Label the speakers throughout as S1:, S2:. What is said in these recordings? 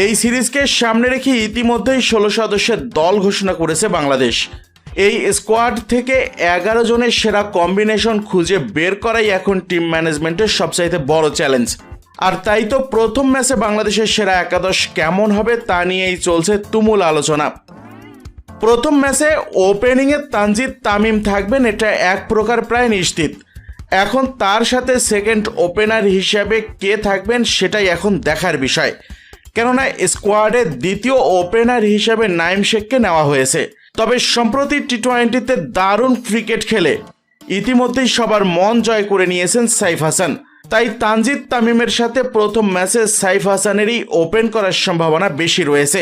S1: এই সিরিজকে সামনে রেখে ইতিমধ্যেই 16 সদস্যের দল ঘোষণা করেছে বাংলাদেশ। এই স্কোয়াড থেকে 11 জনের সেরা কম্বিনেশন খুঁজে বের করাই এখন টিম ম্যানেজমেন্টের সবচাইতে বড় চ্যালেঞ্জ। আর তাই তো প্রথম ম্যাচে বাংলাদেশের সেরা একাদশ কেমন হবে তা নিয়েই চলছে তুমুল আলোচনা। প্রথম ম্যাচে ওপেনিংয়ে তানজিদ তামিম থাকবেন, এটা এক প্রকার প্রায় নিশ্চিত। এখন তার সাথে সেকেন্ড ওপেনার হিসাবে কে থাকবেন সেটাই এখন দেখার বিষয়, কেননা স্কোয়াডে দ্বিতীয় ওপেনার হিসাবে নাইম শেখকে নেওয়া হয়েছে। তবে সম্প্রতি টি-20তে দারুণ ক্রিকেট খেলে ইতিমধ্যেই সবার মন জয় করে নিয়েছেন সাইফ হাসান। তাই তানজিদ তামিমের সাথে প্রথম ম্যাচে সাইফ হাসানেরই ওপেন করার সম্ভাবনা বেশি রয়েছে।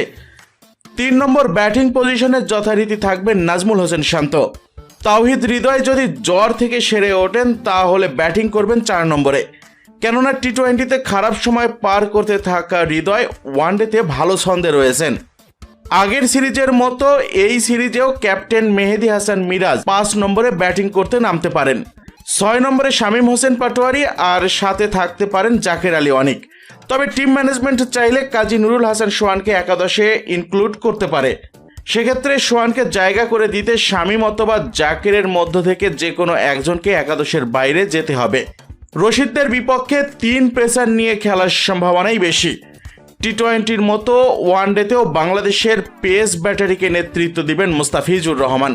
S1: 3 নম্বর ব্যাটিং পজিশনে যথারীতি থাকবেন নাজমুল হোসেন শান্ত। তাওহিদ হৃদয় যদি জ্বর থেকে সেরে ওঠেন তাহলে ব্যাটিং করবেন 4 নম্বরে, কেননা টি-20তে খারাপ সময় পার করতে থাকা হৃদয় ওয়ানডেতে ভালো ছন্দে রয়েছেন। আগের সিরিজের মতো এই সিরিজেও ক্যাপ্টেন মেহেদী হাসান মিরাজ 5 নম্বরে ব্যাটিং করতে নামতে পারেন। 6 নম্বরে শামীম হোসেন পাটোয়ারি আর সাথে থাকতে পারেন জাকের আলী অনিক। তবে টিম ম্যানেজমেন্ট চাইলে কাজী নুরুল হাসান সোহানকে একাদশে ইনক্লুড করতে পারে। সেক্ষেত্রে সোহানকে জায়গা করে দিতে শামীম অথবা জাকেরের মধ্য থেকে যে কোনো একজনকে একাদশের বাইরে যেতে হবে। রশিদদের বিপক্ষে 3 পেসার নিয়ে খেলার সম্ভাবনাই বেশি। টি-20র মতো ওয়ানডেতেও বাংলাদেশের পেস ব্যাটারিকে নেতৃত্ব দিবেন মুস্তাফিজুর রহমান।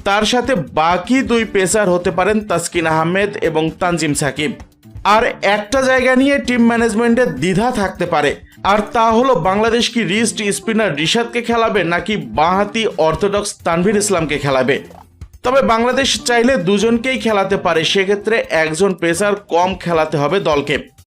S1: তার সাথে বাকি 2 পেসার হতে পারেন তাসকিন আহমেদ এবং তানজিম সাকিব। আর একটা জায়গা নিয়ে টিম ম্যানেজমেন্টের দ্বিধা থাকতে পারে, আর তা হলো বাংলাদেশ কি রিস্ট স্পিনার রিশাদকে খেলাবে নাকি বাঁহাতি অর্থোডক্স তানভীর ইসলামকে খেলাবে। তবে বাংলাদেশ চাইলে দুজনকেই খেলাতে পারে, সেক্ষেত্রে একজন পেসার কম খেলাতে হবে দলকে।